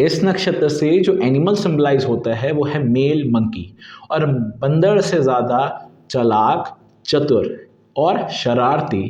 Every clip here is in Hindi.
इस नक्षत्र से जो एनिमल सिंबलाइज होता है वो है मेल मंकी, और बंदर से ज़्यादा चालाक, चतुर और शरारती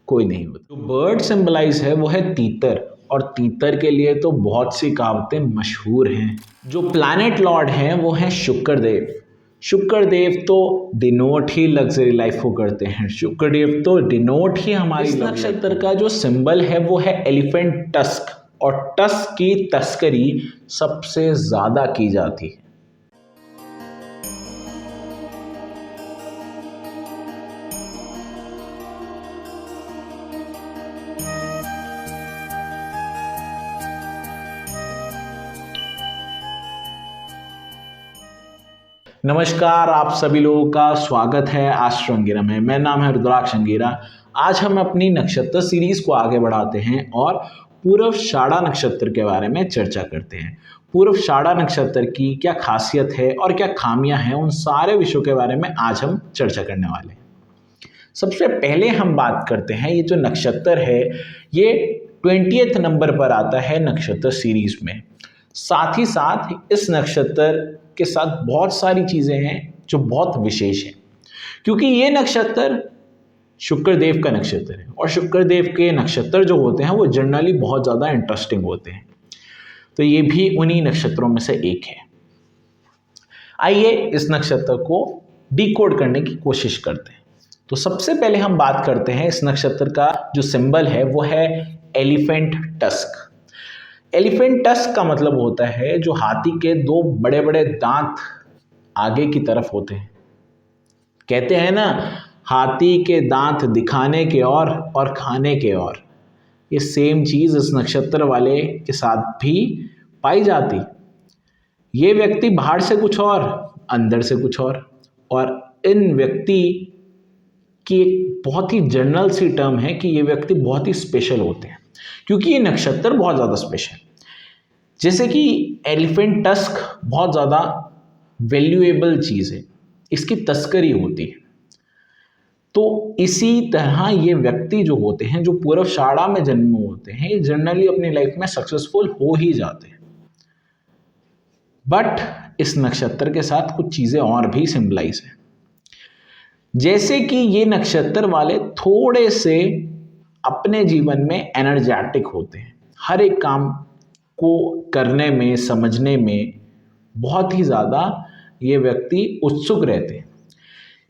कोई नहीं होता। जो बर्ड सिंबलाइज है वो है तीतर, और तीतर के लिए तो बहुत सी कहावतें मशहूर हैं। जो प्लैनेट लॉर्ड हैं वो हैं शुक्रदेव। शुक्रदेव तो डिनोट ही लग्जरी लाइफ को करते हैं, शुक्रदेव तो डिनोट ही हमारी। इस नक्षत्र का जो सिंबल है वो है एलिफेंट टस्क, और टस्क की तस्करी सबसे ज़्यादा की जाती है। नमस्कार, आप सभी लोगों का स्वागत है एस्ट्रो अंगीरा में। मेरा नाम है रुद्राक्ष अंगीरा। आज हम अपनी नक्षत्र सीरीज को आगे बढ़ाते हैं और पूरबषाढ़ा नक्षत्र के बारे में चर्चा करते हैं। पूरबषाढ़ा नक्षत्र की क्या खासियत है और क्या खामियां हैं, उन सारे विषयों के बारे में आज हम चर्चा करने वाले हैं। सबसे पहले हम बात करते हैं, ये जो नक्षत्र है ये 20th नंबर पर आता है नक्षत्र सीरीज में। साथ ही साथ इस नक्षत्र के साथ बहुत सारी चीज़ें हैं जो बहुत विशेष हैं, क्योंकि ये नक्षत्र शुक्रदेव का नक्षत्र है, और शुक्रदेव के नक्षत्र जो होते हैं वो जनरली बहुत ज़्यादा इंटरेस्टिंग होते हैं। तो ये भी उन्हीं नक्षत्रों में से एक है। आइए इस नक्षत्र को डिकोड करने की कोशिश करते हैं। तो सबसे पहले हम बात करते हैं, इस नक्षत्र का जो सिंबल है वो है एलिफेंट टस्क। एलिफेंट टस्क का मतलब होता है जो हाथी के दो बड़े बड़े दांत आगे की तरफ होते हैं। कहते हैं ना, हाथी के दांत दिखाने के और खाने के और। ये सेम चीज़ इस नक्षत्र वाले के साथ भी पाई जाती। ये व्यक्ति बाहर से कुछ और, अंदर से कुछ और इन व्यक्ति की एक बहुत ही जनरल सी टर्म है कि ये व्यक्ति बहुत ही स्पेशल होते हैं, क्योंकि ये नक्षत्र बहुत ज़्यादा स्पेशल। जैसे कि एलिफेंट टस्क बहुत ज़्यादा वैल्यूएबल चीज़ है, इसकी तस्करी होती है। तो इसी तरह ये व्यक्ति जो होते हैं, जो पूरबषाढ़ा में जन्म होते हैं, ये जनरली अपनी लाइफ में सक्सेसफुल हो ही जाते हैं। बट इस नक्षत्र के साथ कुछ चीज़ें और भी सिंबलाइज हैं। जैसे कि ये नक्षत्र वाले थोड़े से अपने जीवन में एनर्जेटिक होते हैं, हर एक काम को करने में, समझने में बहुत ही ज़्यादा ये व्यक्ति उत्सुक रहते हैं।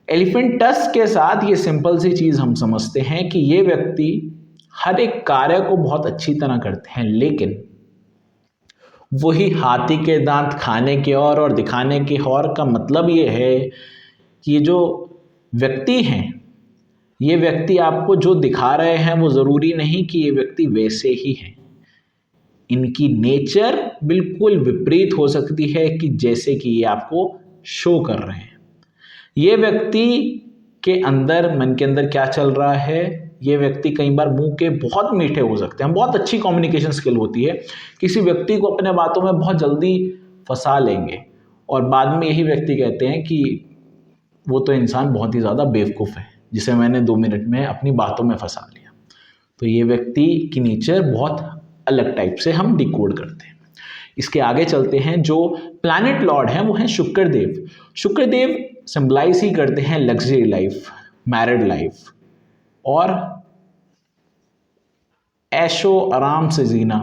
एलिफेंट टस्क के साथ ये सिंपल सी चीज़ हम समझते हैं कि ये व्यक्ति हर एक कार्य को बहुत अच्छी तरह करते हैं, लेकिन वही हाथी के दांत खाने के और दिखाने के और का मतलब ये है कि ये जो व्यक्ति हैं, ये व्यक्ति आपको जो दिखा रहे हैं वो ज़रूरी नहीं कि ये व्यक्ति वैसे ही हैं। इनकी नेचर बिल्कुल विपरीत हो सकती है कि जैसे कि ये आपको शो कर रहे हैं। ये व्यक्ति के अंदर, मन के अंदर क्या चल रहा है, ये व्यक्ति कई बार मुंह के बहुत मीठे हो सकते हैं। बहुत अच्छी कम्युनिकेशन स्किल होती है, किसी व्यक्ति को अपने बातों में बहुत जल्दी फंसा लेंगे और बाद में यही व्यक्ति कहते हैं कि वो तो इंसान बहुत ही ज़्यादा बेवकूफ़ है, जिसे मैंने 2 मिनट में अपनी बातों में फंसा लिया। तो ये व्यक्ति की नेचर बहुत अलग टाइप से हम डिकोड करते हैं। इसके आगे चलते हैं। जो प्लैनेट लॉर्ड हैं वो हैं शुक्रदेव। शुक्रदेव सिंबलाइज ही करते हैं लग्जरी लाइफ, मैरिड लाइफ और ऐशो आराम से जीना।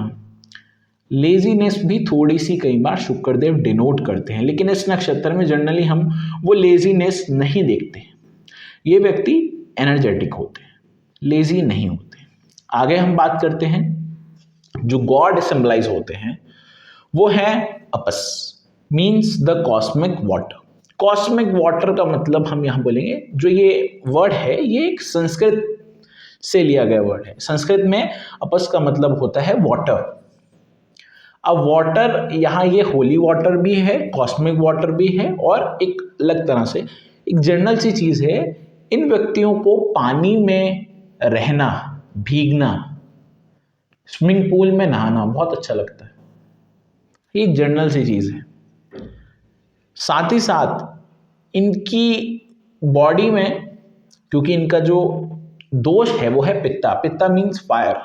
लेजीनेस भी थोड़ी सी कई बार शुक्रदेव डिनोट करते हैं, लेकिन इस नक्षत्र में जनरली हम वो लेजीनेस नहीं देखते हैं। ये व्यक्ति एनर्जेटिक होते हैं, लेजी नहीं होते। आगे हम बात करते हैं, जो गॉड सिंबलाइज होते हैं वो है अपस, means the cosmic water. Cosmic water का मतलब हम यहाँ बोलेंगे, जो ये वर्ड है ये एक संस्कृत से लिया गया वर्ड है। संस्कृत में अपस का मतलब होता है वाटर। अब वाटर यहाँ ये होली वाटर भी है, कॉस्मिक वाटर भी है, और एक अलग तरह से एक जनरल सी चीज़ है। इन व्यक्तियों को पानी में रहना, भीगना, स्विमिंग पूल में नहाना बहुत अच्छा लगता है। ये जनरल सी चीज़ है। साथ ही साथ इनकी बॉडी में, क्योंकि इनका जो दोष है वो है पित्ता। पित्ता मीन्स फायर।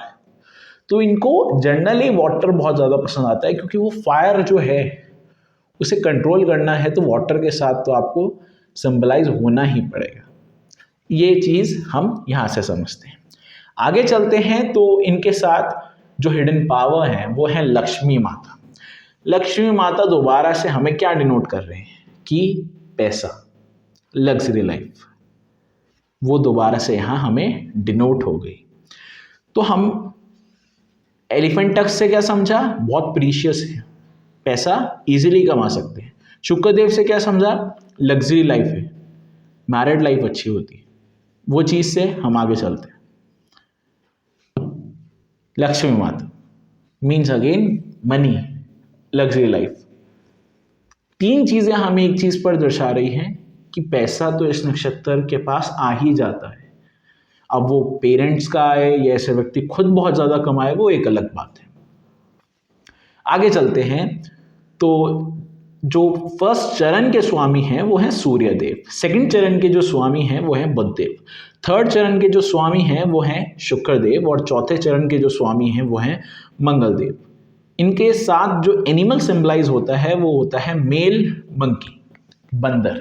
तो इनको जनरली वाटर बहुत ज़्यादा पसंद आता है, क्योंकि वो फायर जो है उसे कंट्रोल करना है तो वाटर के साथ तो आपको सिंबलाइज होना ही पड़ेगा। ये चीज़ हम यहाँ से समझते हैं। आगे चलते हैं तो इनके साथ जो हिडन पावर है वो है लक्ष्मी माता। लक्ष्मी माता दोबारा से हमें क्या डिनोट कर रहे हैं कि पैसा, लग्जरी लाइफ, वो दोबारा से यहाँ हमें डिनोट हो गई। तो हम एलिफेंट टक्स से क्या समझा, बहुत प्रीशियस है, पैसा इजीली कमा सकते हैं। शुक्रदेव से क्या समझा, लग्जरी लाइफ है, मैरिड लाइफ अच्छी होती है। वो चीज़ से हम आगे चलते हैं। लक्ष्मी माता means again money, luxury life. तीन चीज़ें हमें एक चीज़ पर दर्शा रही हैं कि पैसा तो इस नक्षत्र के पास आ ही जाता है। अब वो पेरेंट्स का आए या ऐसे व्यक्ति खुद बहुत ज़्यादा कमाए, वो एक अलग बात है। आगे चलते हैं तो जो फर्स्ट चरण के स्वामी हैं वो हैं सूर्यदेव, सेकंड चरण के जो स्वामी हैं वो हैं बुधदेव, थर्ड चरण के जो स्वामी हैं वो हैं शुक्रदेव, और चौथे चरण के जो स्वामी हैं वो हैं मंगलदेव। इनके साथ जो एनिमल सिंबलाइज होता है वो होता है मेल मंकी, बंदर।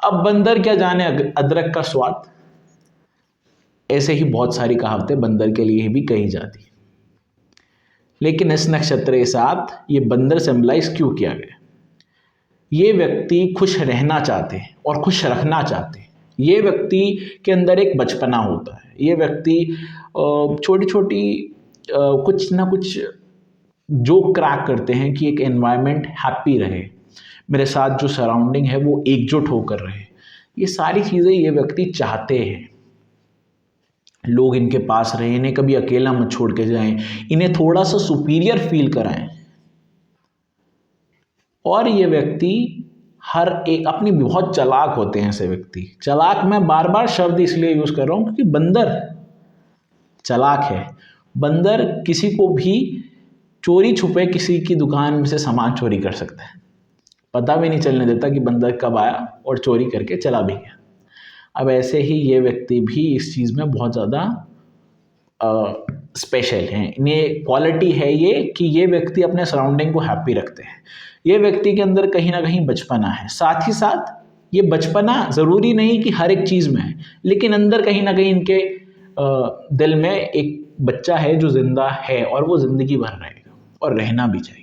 अब बंदर क्या जाने अदरक का स्वाद, ऐसे ही बहुत सारी कहावतें बंदर के लिए भी कही जाती है। लेकिन इस नक्षत्र के साथ ये बंदर सिंबलाइज क्यों किया गया? ये व्यक्ति खुश रहना चाहते हैं और खुश रखना चाहते हैं। ये व्यक्ति के अंदर एक बचपना होता है। ये व्यक्ति छोटी छोटी कुछ ना कुछ जो क्रैक करते हैं कि एक एनवायरनमेंट हैप्पी रहे, मेरे साथ जो सराउंडिंग है वो एकजुट होकर रहे। ये सारी चीज़ें ये व्यक्ति चाहते हैं। लोग इनके पास रहें, इन्हें कभी अकेला मत छोड़ के जाएं, इन्हें थोड़ा सा सुपीरियर फील कराएं। और ये व्यक्ति हर एक अपनी बहुत चालाक होते हैं। ऐसे व्यक्ति चालाक, मैं बार बार शब्द इसलिए यूज़ कर रहा हूँ क्योंकि बंदर चालाक है। बंदर किसी को भी चोरी छुपे किसी की दुकान में से सामान चोरी कर सकता है, पता भी नहीं चलने देता कि बंदर कब आया और चोरी करके चला भी गया। अब ऐसे ही ये व्यक्ति भी इस चीज़ में बहुत ज़्यादा स्पेशल हैं। इन्हें क्वालिटी है ये कि ये व्यक्ति अपने सराउंडिंग को हैप्पी रखते हैं। ये व्यक्ति के अंदर कहीं ना कहीं बचपना है। साथ ही साथ ये बचपना ज़रूरी नहीं कि हर एक चीज़ में है, लेकिन अंदर कहीं ना कहीं इनके दिल में एक बच्चा है जो जिंदा है और वो ज़िंदगी भर रहेगा और रहना भी चाहिए।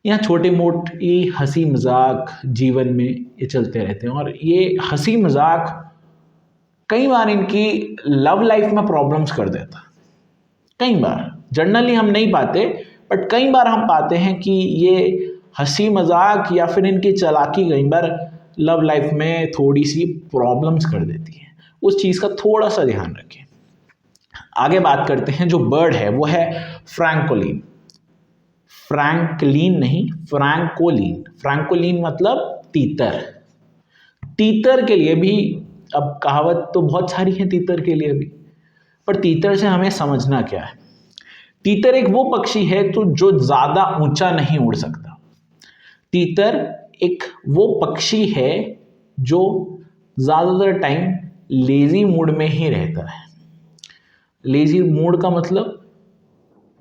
यहाँ छोटे मोटी हंसी मजाक जीवन में ये चलते रहते हैं, और ये हंसी मजाक कई बार इनकी लव लाइफ में प्रॉब्लम्स कर देता। कई बार, जनरली हम नहीं पाते, बट कई बार हम पाते हैं कि ये हंसी मजाक या फिर इनकी चालाकी कई बार लव लाइफ में थोड़ी सी प्रॉब्लम्स कर देती है। उस चीज़ का थोड़ा सा ध्यान रखें। आगे बात करते हैं, जो बर्ड है वो है फ्रैंकोलिन। फ्रैंकलिन नहीं, फ्रैंकोलिन। फ्रैंकोलिन मतलब तीतर। तीतर के लिए भी, अब कहावत तो बहुत सारी है तीतर के लिए भी, पर तीतर से हमें समझना क्या है। तीतर एक वो पक्षी है तो जो ज़्यादा ऊंचा नहीं उड़ सकता। तीतर एक वो पक्षी है जो ज़्यादातर टाइम लेजी मूड में ही रहता है। लेजी मूड का मतलब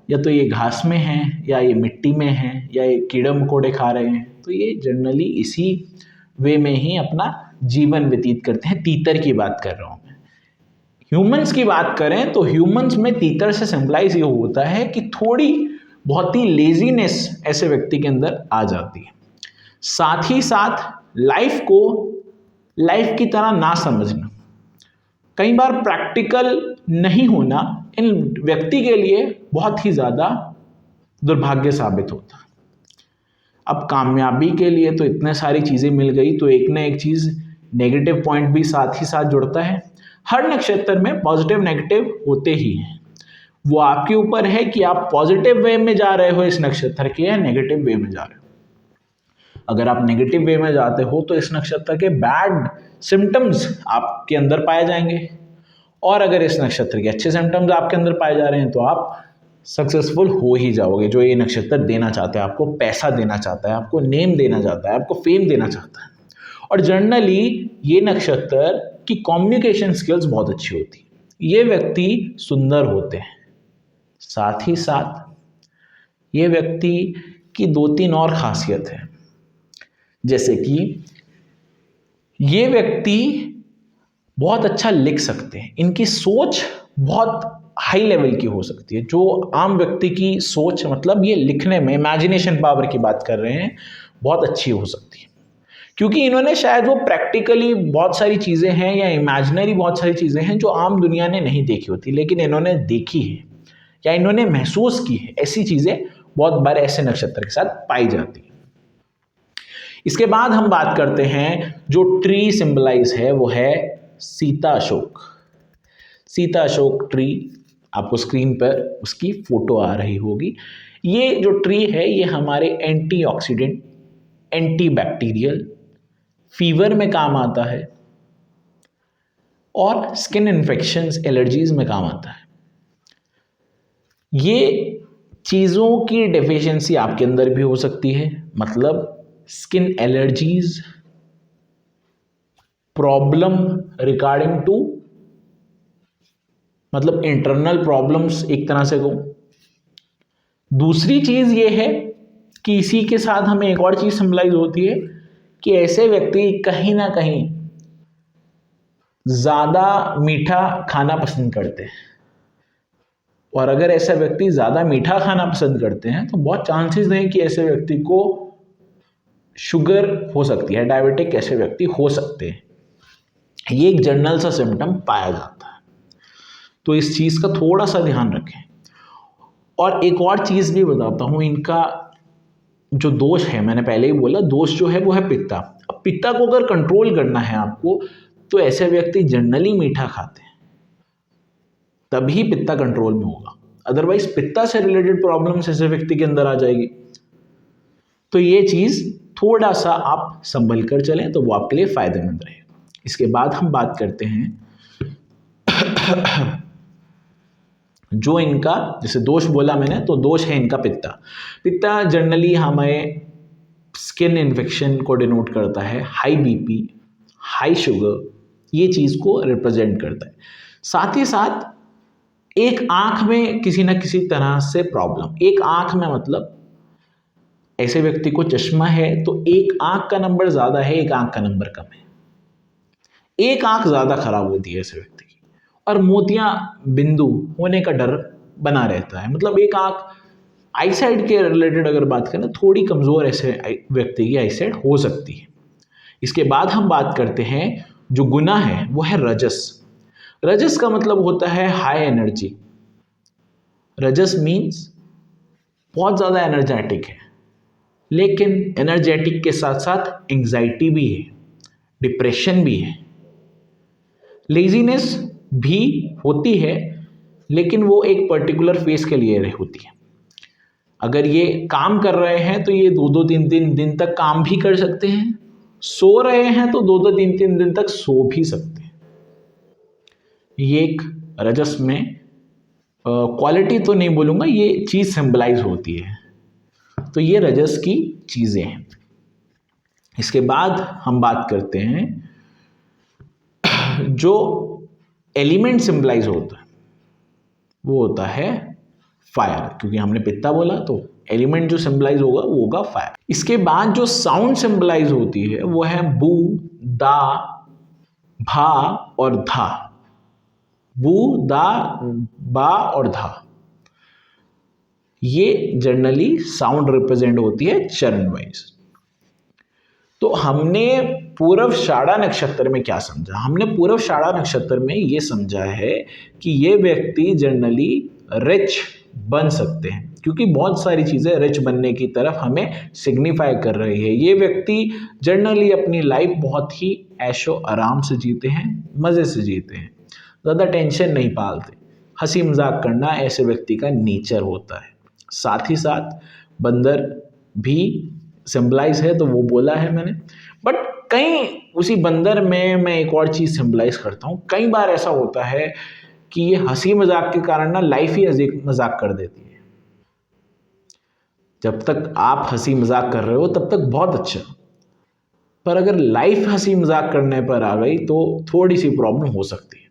या तो ये घास में है, या ये मिट्टी में है, या ये कीड़े मकोड़े खा रहे हैं, तो ये जनरली इसी वे में ही अपना जीवन व्यतीत करते हैं। तीतर की बात कर रहा हूँ मैं। ह्यूमंस की बात करें तो ह्यूमंस में तीतर से सिंबलाइज ये होता है कि थोड़ी बहुत ही लेजीनेस ऐसे व्यक्ति के अंदर आ जाती है। साथ ही साथ लाइफ को लाइफ की तरह ना समझना, कई बार प्रैक्टिकल नहीं होना इन व्यक्ति के लिए बहुत ही ज़्यादा दुर्भाग्य साबित होता। अब कामयाबी के लिए तो इतने सारी चीज़ें मिल गई, तो एक ना एक चीज़ नेगेटिव पॉइंट भी साथ ही साथ जुड़ता है। हर नक्षत्र में पॉजिटिव नेगेटिव होते ही हैं। वो आपके ऊपर है कि आप पॉजिटिव वे में जा रहे हो इस नक्षत्र के, या नेगेटिव वे में जा रहे हो। अगर आप नेगेटिव वे में जाते हो तो इस नक्षत्र के बैड सिम्टम्स आपके अंदर पाए जाएंगे, और अगर इस नक्षत्र के अच्छे सिम्टम्स आपके अंदर पाए जा रहे हैं तो आप सक्सेसफुल हो ही जाओगे। जो ये नक्षत्र देना चाहता है, आपको पैसा देना चाहता है, आपको नेम देना चाहता है, आपको फेम देना चाहता है। और जनरली ये नक्षत्र की कम्युनिकेशन स्किल्स बहुत अच्छी होती है। ये व्यक्ति सुंदर होते हैं, साथ ही साथ ये व्यक्ति की 2-3 और खासियत है, जैसे कि ये व्यक्ति बहुत अच्छा लिख सकते हैं, इनकी सोच बहुत हाई लेवल की हो सकती है। जो आम व्यक्ति की सोच, मतलब ये लिखने में इमेजिनेशन पावर की बात कर रहे हैं, बहुत अच्छी हो सकती है, क्योंकि इन्होंने शायद वो प्रैक्टिकली बहुत सारी चीज़ें हैं या इमेजिनरी बहुत सारी चीज़ें हैं जो आम दुनिया ने नहीं देखी होती, लेकिन इन्होंने देखी है या इन्होंने महसूस की है। ऐसी चीज़ें बहुत बार ऐसे नक्षत्र के साथ पाई जाती है। इसके बाद हम बात करते हैं, जो ट्री सिंबलाइज है वो है सीता अशोक। सीता अशोक ट्री, आपको स्क्रीन पर उसकी फोटो आ रही होगी। ये जो ट्री है ये हमारे एंटीऑक्सीडेंट, एंटीबैक्टीरियल, फीवर में काम आता है और स्किन इन्फेक्शंस, एलर्जीज में काम आता है। ये चीज़ों की डेफिशिएंसी आपके अंदर भी हो सकती है, मतलब skin allergies, problem regarding to, मतलब इंटरनल प्रॉब्लम्स एक तरह से को। दूसरी चीज़ ये है कि इसी के साथ हमें एक और चीज़ सिंबलाइज होती है कि ऐसे व्यक्ति कहीं ना कहीं ज़्यादा मीठा खाना पसंद करते हैं, और अगर ऐसा व्यक्ति ज़्यादा मीठा खाना पसंद करते हैं तो बहुत चांसेस हैं कि ऐसे व्यक्ति को शुगर हो सकती है, डायबिटिक ऐसे व्यक्ति हो सकते हैं। ये एक जनरल सा सिम्टम पाया जाता है, तो इस चीज़ का थोड़ा सा ध्यान रखें। और एक और चीज़ भी बताता हूँ, इनका जो दोष है, मैंने पहले ही बोला, दोष जो है वो है पित्ता। अब पित्ता को अगर कंट्रोल करना है आपको, तो ऐसे व्यक्ति जनरली मीठा खाते हैं, तभी पित्ता कंट्रोल में होगा, अदरवाइज पित्ता से रिलेटेड प्रॉब्लम्स ऐसे व्यक्ति के अंदर आ जाएगी। तो ये चीज़ थोड़ा सा आप संभल कर चलें तो वो आपके लिए फायदेमंद रहेगा। इसके बाद हम बात करते हैं जो इनका, जैसे दोष बोला मैंने, तो दोष है इनका पित्ता। पित्ता जनरली हमें स्किन इन्फेक्शन को डिनोट करता है, हाई बीपी, हाई शुगर, ये चीज़ को रिप्रेजेंट करता है। साथ ही साथ एक आंख में किसी ना किसी तरह से प्रॉब्लम, एक आंख में मतलब ऐसे व्यक्ति को चश्मा है तो एक आंख का नंबर ज़्यादा है, एक आंख का नंबर कम है, एक आंख ज़्यादा खराब होती है ऐसे व्यक्ति की, और मोतियां बिंदु होने का डर बना रहता है। मतलब एक आंख, आईसाइट के रिलेटेड अगर बात करें, थोड़ी कमज़ोर ऐसे व्यक्ति की आईसाइट हो सकती है। इसके बाद हम बात करते हैं, जो गुना है वो है रजस। रजस का मतलब होता है हाई एनर्जी। रजस मीन्स बहुत ज़्यादा एनर्जेटिक है, लेकिन एनर्जेटिक के साथ साथ एंग्जाइटी भी है, डिप्रेशन भी है, लेजीनेस भी होती है, लेकिन वो एक पर्टिकुलर फेज के लिए होती है। अगर ये काम कर रहे हैं तो ये 2-3 दिन तक काम भी कर सकते हैं, सो रहे हैं तो 2-3 दिन तक सो भी सकते हैं। ये एक रजस में क्वालिटी तो नहीं बोलूँगा, ये चीज़ सिंबलाइज होती है। तो ये रजस की चीज़ें हैं। इसके बाद हम बात करते हैं, जो एलिमेंट सिंबलाइज होता है वो होता है फायर, क्योंकि हमने पित्ता बोला तो एलिमेंट जो सिंबलाइज होगा वो होगा फायर। इसके बाद जो साउंड सिंबलाइज होती है वो है बू, दा, भा और धा। बू, दा, बा और धा, ये जनरली साउंड रिप्रेजेंट होती है चरण वाइज। तो हमने पूर्वाषाढ़ा नक्षत्र में क्या समझा? हमने पूर्वाषाढ़ा नक्षत्र में ये समझा है कि ये व्यक्ति जनरली रिच बन सकते हैं, क्योंकि बहुत सारी चीज़ें रिच बनने की तरफ हमें सिग्निफाई कर रही है। ये व्यक्ति जनरली अपनी लाइफ बहुत ही ऐशो आराम से जीते हैं, मज़े से जीते हैं, ज़्यादा टेंशन नहीं पालते, हंसी मजाक करना ऐसे व्यक्ति का नेचर होता है। साथ ही साथ बंदर भी सिंबलाइज है, तो वो बोला है मैंने, बट कहीं उसी बंदर में मैं एक और चीज़ सिंबलाइज करता हूँ। कई बार ऐसा होता है कि ये हंसी मजाक के कारण ना लाइफ ही हंसी मजाक कर देती है। जब तक आप हंसी मजाक कर रहे हो तब तक बहुत अच्छा, पर अगर लाइफ हंसी मजाक करने पर आ गई तो थोड़ी सी प्रॉब्लम हो सकती है।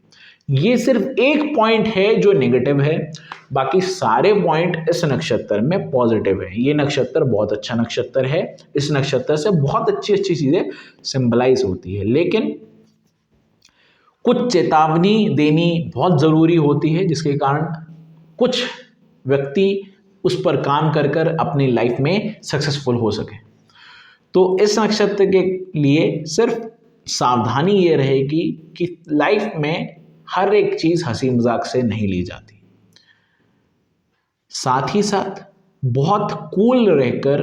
ये सिर्फ एक पॉइंट है जो नेगेटिव है, बाकी सारे पॉइंट इस नक्षत्र में पॉजिटिव है। ये नक्षत्र बहुत अच्छा नक्षत्र है, इस नक्षत्र से बहुत अच्छी अच्छी चीज़ें सिंबलाइज होती है, लेकिन कुछ चेतावनी देनी बहुत ज़रूरी होती है, जिसके कारण कुछ व्यक्ति उस पर काम कर कर अपनी लाइफ में सक्सेसफुल हो सके। तो इस नक्षत्र के लिए सिर्फ सावधानी ये रहेगी कि लाइफ में हर एक चीज़ हंसी मजाक से नहीं ली जाती, साथ ही साथ बहुत कूल रहकर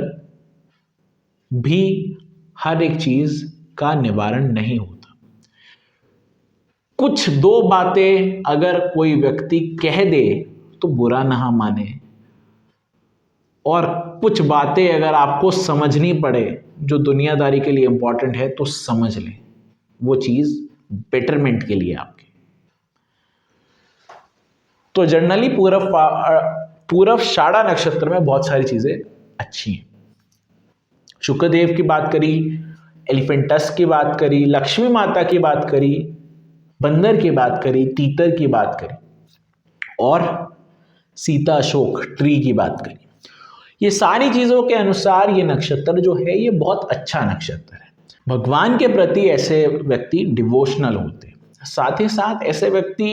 भी हर एक चीज़ का निवारण नहीं होता। कुछ दो बातें अगर कोई व्यक्ति कह दे तो बुरा ना माने, और कुछ बातें अगर आपको समझनी पड़े जो दुनियादारी के लिए इंपॉर्टेंट है तो समझ लें, वो चीज़ बेटरमेंट के लिए आपके। तो जनरली पूरबषाढ़ा नक्षत्र में बहुत सारी चीज़ें अच्छी हैं। शुक्रदेव की बात करी, एलिफेंटस की बात करी, लक्ष्मी माता की बात करी, बंदर की बात करी, तीतर की बात करी और सीता अशोक ट्री की बात करी। ये सारी चीज़ों के अनुसार ये नक्षत्र जो है ये बहुत अच्छा नक्षत्र है। भगवान के प्रति ऐसे व्यक्ति डिवोशनल होते हैं, साथ ही साथ ऐसे व्यक्ति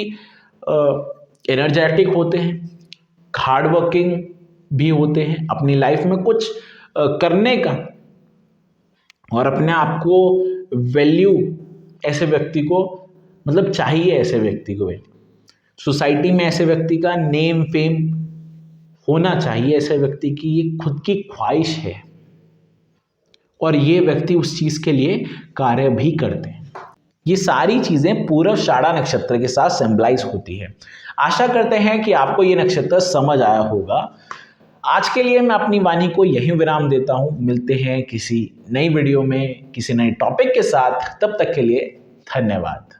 एनर्जेटिक होते हैं, हार्ड वर्किंग भी होते हैं, अपनी लाइफ में कुछ करने का और अपने आप को वैल्यू ऐसे व्यक्ति को मतलब चाहिए, ऐसे व्यक्ति को सोसाइटी में ऐसे व्यक्ति का नेम फेम होना चाहिए, ऐसे व्यक्ति की ये खुद की ख्वाहिश है और ये व्यक्ति उस चीज़ के लिए कार्य भी करते हैं। ये सारी चीज़ें पूरबषाढ़ा नक्षत्र के साथ सिंबलाइज होती है। आशा करते हैं कि आपको ये नक्षत्र समझ आया होगा। आज के लिए मैं अपनी वाणी को यहीं विराम देता हूँ। मिलते हैं किसी नई वीडियो में किसी नए टॉपिक के साथ, तब तक के लिए धन्यवाद।